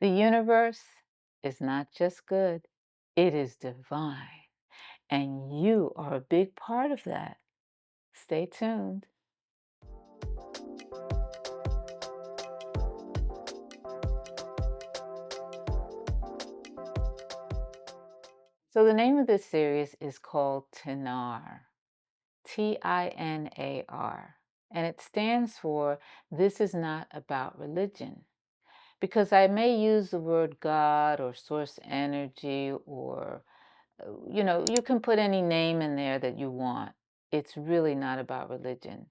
The universe is not just good, it is divine. And you are a big part of that. Stay tuned. So, the name of this series is called TINAR, TINAR. And it stands for This is Not About Religion. Because I may use the word God or source energy or you can put any name in there that you want. It's really not about religion.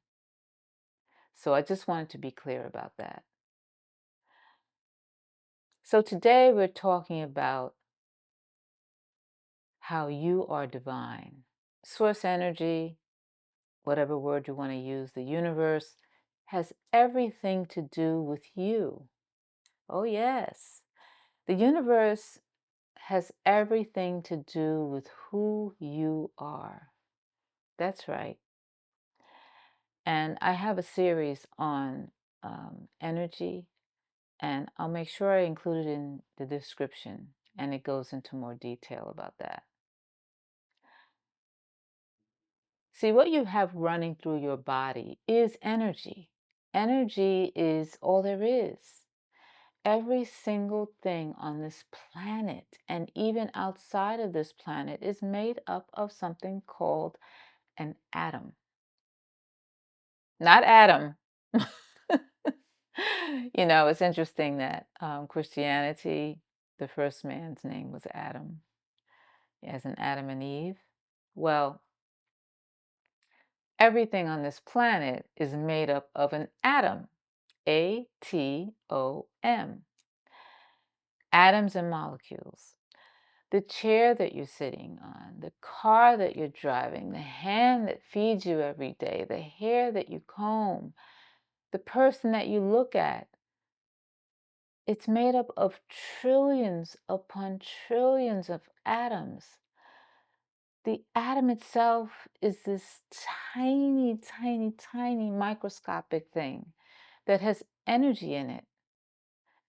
So I just wanted to be clear about that. So today we're talking about how you are divine. Source energy, whatever word you want to use, the universe has everything to do with you. Oh, yes. The universe has everything to do with who you are. That's right. And I have a series on energy, and I'll make sure I include it in the description, and it goes into more detail about that. See, what you have running through your body is energy. Energy is all there is. Every single thing on this planet, and even outside of this planet, is made up of something called an atom. Not Adam. It's interesting that Christianity, the first man's name was Adam, as in Adam and Eve. Well, everything on this planet is made up of an atom, atom, atoms and molecules. The chair that you're sitting on, the car that you're driving, the hand that feeds you every day, the hair that you comb, the person that you look at. It's made up of trillions upon trillions of atoms. The atom itself is this tiny, tiny, tiny microscopic thing that has energy in it.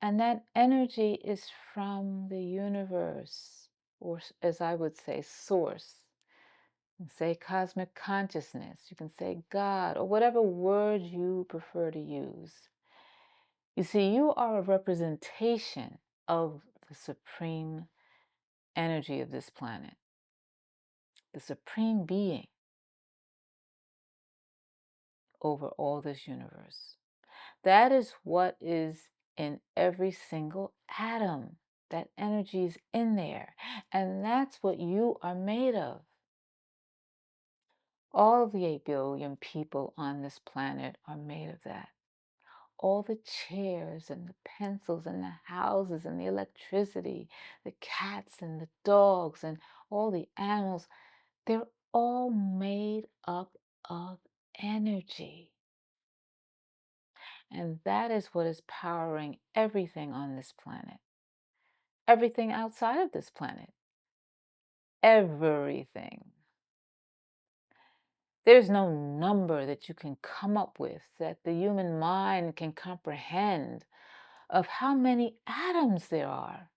And that energy is from the universe, or as I would say, source. You can say cosmic consciousness. You can say God, or whatever word you prefer to use. You see, you are a representation of the supreme energy of this planet, the supreme being over all this universe. That is what is in every single atom. That energy is in there. And that's what you are made of. All of the 8 billion people on this planet are made of that. All the chairs and the pencils and the houses and the electricity, the cats and the dogs and all the animals, they're all made up of energy. And that is what is powering everything on this planet, everything outside of this planet, everything. There's no number that you can come up with that the human mind can comprehend of how many atoms there are.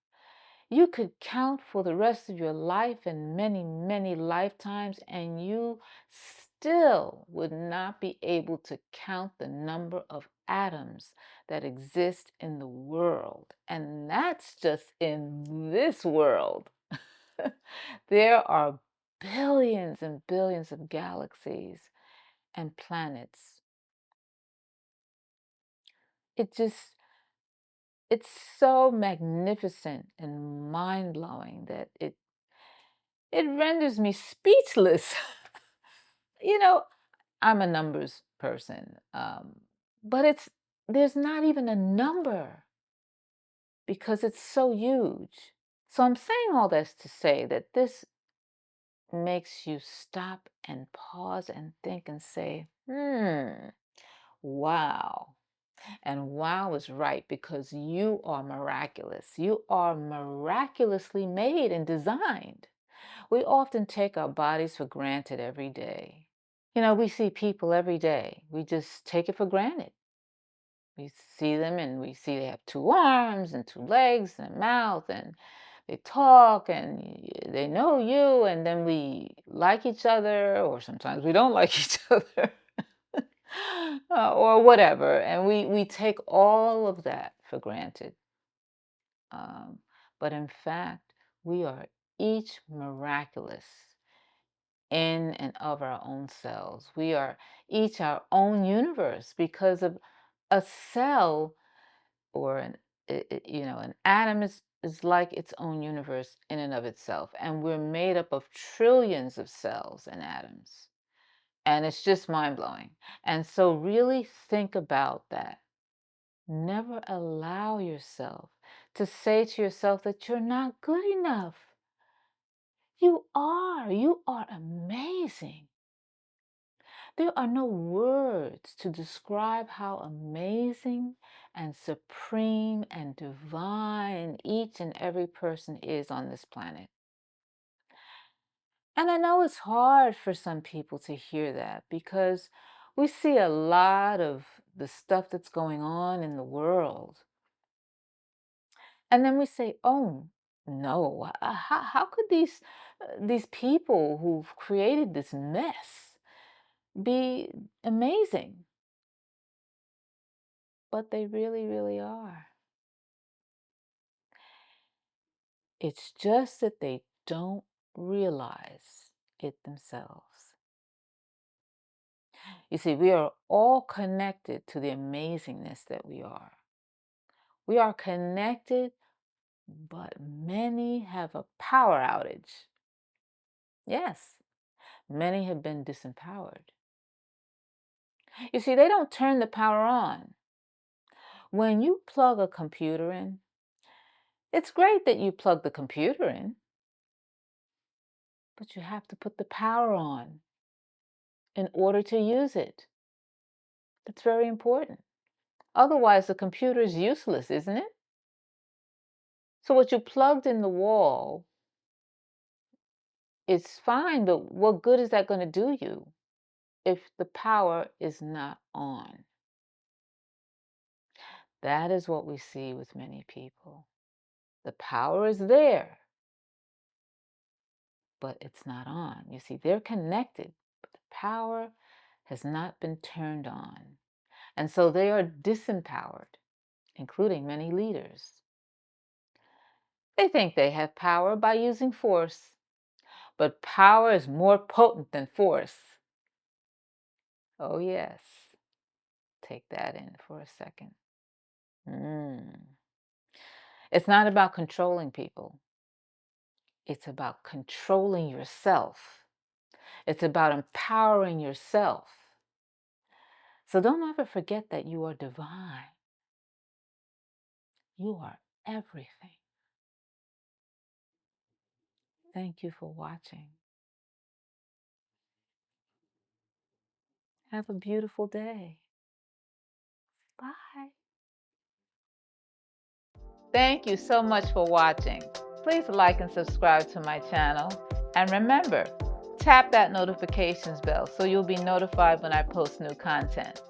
You could count for the rest of your life and many, many lifetimes, and you still would not be able to count the number of atoms that exist in the world. And that's just in this world. There are billions and billions of galaxies and planets. It just it's so magnificent and mind-blowing that it renders me speechless. you know, I'm a numbers person, but there's not even a number because it's so huge. So I'm saying all this to say that this makes you stop and pause and think and say, wow. And wow is right because you are miraculous. You are miraculously made and designed. We often take our bodies for granted every day. We see people every day. We just take it for granted. We see them and we see they have two arms and two legs and a mouth, and they talk and they know you, and then we like each other, or sometimes we don't like each other, or whatever. And we take all of that for granted. Um, but in fact, we are each miraculous in and of our own selves. We are each our own universe because of a cell, or an atom is like its own universe in and of itself, and we're made up of trillions of cells and atoms, and it's just mind-blowing. And so really think about that. Never allow yourself to say to yourself that you're not good enough. You are amazing. There are no words to describe how amazing and supreme and divine each and every person is on this planet. And I know it's hard for some people to hear that because we see a lot of the stuff that's going on in the world. And then we say, oh, no, how could these people who've created this mess be amazing? But they really, really are. It's just that they don't realize it themselves. You see, we are all connected to the amazingness that we are. We are connected, but many have a power outage. Yes, many have been disempowered. You see, they don't turn the power on. When you plug a computer in, it's great that you plug the computer in, but you have to put the power on in order to use it. That's very important. Otherwise, the computer is useless, isn't it? So what you plugged in the wall is fine, but what good is that going to do you if the power is not on? That is what we see with many people. The power is there, but it's not on. You see, they're connected, but the power has not been turned on. And so they are disempowered, including many leaders. They think they have power by using force, but power is more potent than force. Oh, yes. Take that in for a second. It's not about controlling people. It's about controlling yourself. It's about empowering yourself. So don't ever forget that you are divine. You are everything. Thank you for watching. Have a beautiful day. Bye. Thank you so much for watching. Please like and subscribe to my channel. And remember, tap that notifications bell so you'll be notified when I post new content.